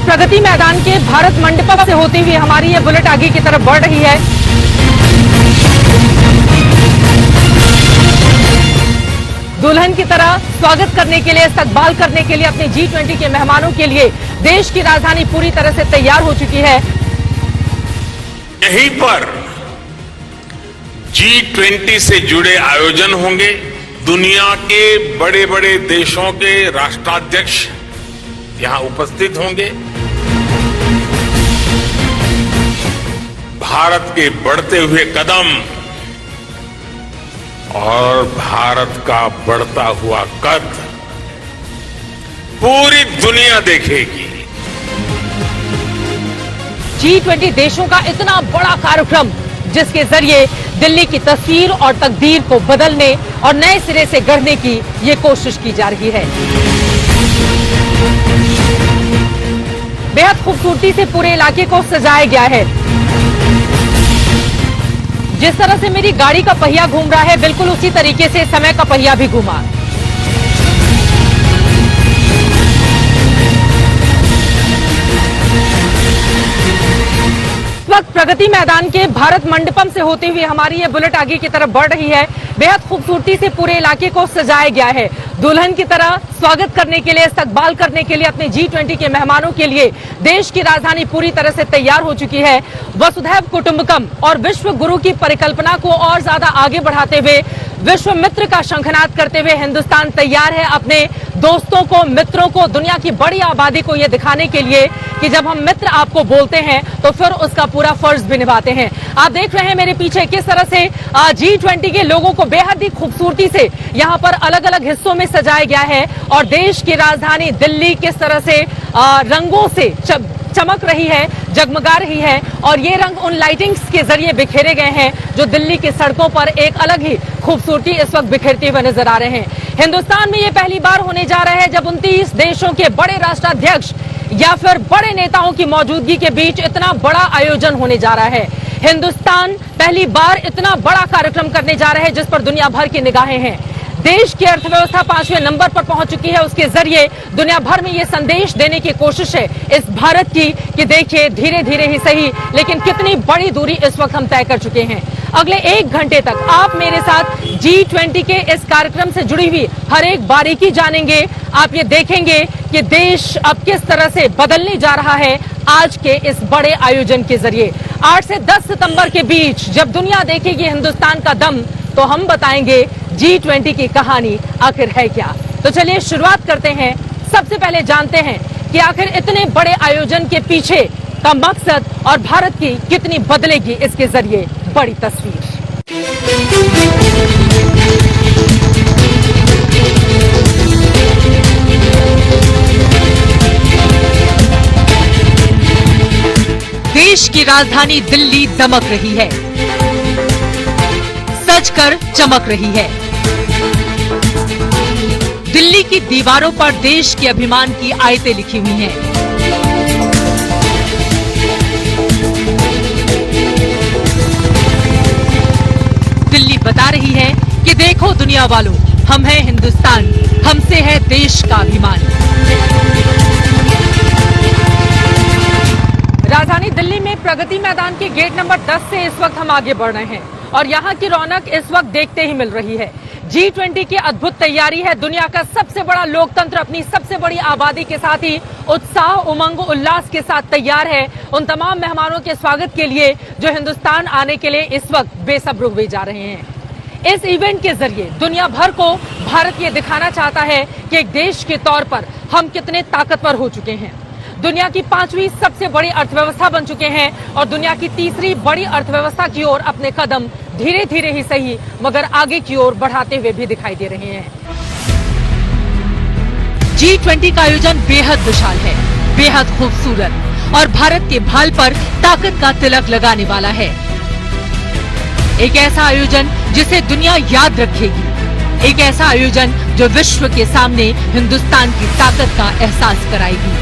प्रगति मैदान के भारत मंडपम से होती हुई हमारी ये बुलेट आगे की तरफ बढ़ रही है। दुल्हन की तरह स्वागत करने के लिए, इस्तकबाल करने के लिए अपने G20 के मेहमानों के लिए देश की राजधानी पूरी तरह से तैयार हो चुकी है। यहीं पर G20 से जुड़े आयोजन होंगे। दुनिया के बड़े बड़े देशों के राष्ट्राध्यक्ष यहां उपस्थित होंगे। भारत के बढ़ते हुए कदम और भारत का बढ़ता हुआ कद पूरी दुनिया देखेगी। G20 देशों का इतना बड़ा कार्यक्रम जिसके जरिए दिल्ली की तस्वीर और तकदीर को बदलने और नए सिरे से गढ़ने की ये कोशिश की जा रही है। बेहद खूबसूरती से पूरे इलाके को सजाया गया है। जिस तरह से मेरी गाड़ी का पहिया घूम रहा है, बिल्कुल उसी तरीके से समय का पहिया भी घूमा। इस वक्त प्रगति मैदान के भारत मंडपम से होती हुई हमारी ये बुलेट आगे की तरफ बढ़ रही है। बेहद खूबसूरती से पूरे इलाके को सजाया गया है। दुल्हन की तरह स्वागत करने के लिए, इस्तकबाल करने के लिए अपने G20 के मेहमानों के लिए देश की राजधानी पूरी तरह से तैयार हो चुकी है। वसुधैव कुटुंबकम और विश्व गुरु की परिकल्पना को और ज्यादा आगे बढ़ाते हुए, विश्व मित्र का शंखनाद करते हुए हिंदुस्तान तैयार है अपने दोस्तों को, मित्रों को, दुनिया की बड़ी आबादी को यह दिखाने के लिए कि जब हम मित्र आपको बोलते हैं तो फिर उसका पूरा फर्ज भी निभाते हैं। आप देख रहे हैं मेरे पीछे किस तरह से G20 के लोगों को बेहद ही खूबसूरती से यहाँ पर अलग अलग हिस्सों में सजाया गया है और देश की राजधानी दिल्ली किस तरह से रंगों से चमक रही है, जगमगा रही है और ये रंग उन लाइटिंग्स के जरिए बिखेरे गए हैं जो दिल्ली की सड़कों पर एक अलग ही खूबसूरती इस वक्त बिखेरते हुए नजर आ रहे हैं। हिंदुस्तान में ये पहली बार होने जा रहा है जब 29 देशों के बड़े राष्ट्राध्यक्ष या फिर बड़े नेताओं की मौजूदगी के बीच इतना बड़ा आयोजन होने जा रहा है। हिंदुस्तान पहली बार इतना बड़ा कार्यक्रम करने जा रहा है जिस पर दुनिया भर की निगाहें हैं। देश की अर्थव्यवस्था 5वें नंबर पर पहुंच चुकी है। उसके जरिए दुनिया भर में ये संदेश देने की कोशिश है इस भारत की कि देखिए धीरे धीरे ही सही, लेकिन कितनी बड़ी दूरी इस वक्त हम तय कर चुके हैं। अगले 1 घंटे तक आप मेरे साथ G20 के इस कार्यक्रम से जुड़ी हुई हर एक बारीकी जानेंगे। आप ये देखेंगे कि देश अब किस तरह से बदलने जा रहा है आज के इस बड़े आयोजन के जरिए। 8 से 10 सितंबर के बीच जब दुनिया देखेगी हिंदुस्तान का दम, तो हम बताएंगे G20 की कहानी आखिर है क्या। तो चलिए शुरुआत करते हैं। सबसे पहले जानते हैं कि आखिर इतने बड़े आयोजन के पीछे का मकसद और भारत की कितनी बदलेगी इसके जरिए बड़ी तस्वीर। देश की राजधानी दिल्ली दमक रही है, सज कर चमक रही है। दिल्ली की दीवारों पर देश के अभिमान की आयतें लिखी हुई हैं। दिल्ली बता रही है कि देखो दुनिया वालों, हम हैं हिंदुस्तान, हमसे है देश का अभिमान। राजधानी दिल्ली में प्रगति मैदान के गेट नंबर 10 से इस वक्त हम आगे बढ़ रहे हैं और यहाँ की रौनक इस वक्त देखते ही मिल रही है। G20 की अद्भुत तैयारी है। दुनिया का सबसे बड़ा लोकतंत्र अपनी सबसे बड़ी आबादी के साथ ही उत्साह, उमंग, उल्लास के साथ तैयार है उन तमाम मेहमानों के स्वागत के लिए जो हिंदुस्तान आने के लिए इस वक्त बेसब्र हुए जा रहे हैं। इस इवेंट के जरिए दुनिया भर को भारत ये दिखाना चाहता है कि एक देश के तौर पर हम कितने ताकतवर हो चुके हैं। दुनिया की 5वीं सबसे बड़ी अर्थव्यवस्था बन चुके हैं और दुनिया की 3री बड़ी अर्थव्यवस्था की ओर अपने कदम धीरे धीरे ही सही मगर आगे की ओर बढ़ाते हुए भी दिखाई दे रहे हैं। G20 का आयोजन बेहद विशाल है, बेहद खूबसूरत और भारत के भाल पर ताकत का तिलक लगाने वाला है। एक ऐसा आयोजन जिसे दुनिया याद रखेगी, एक ऐसा आयोजन जो विश्व के सामने हिंदुस्तान की ताकत का एहसास कराएगी।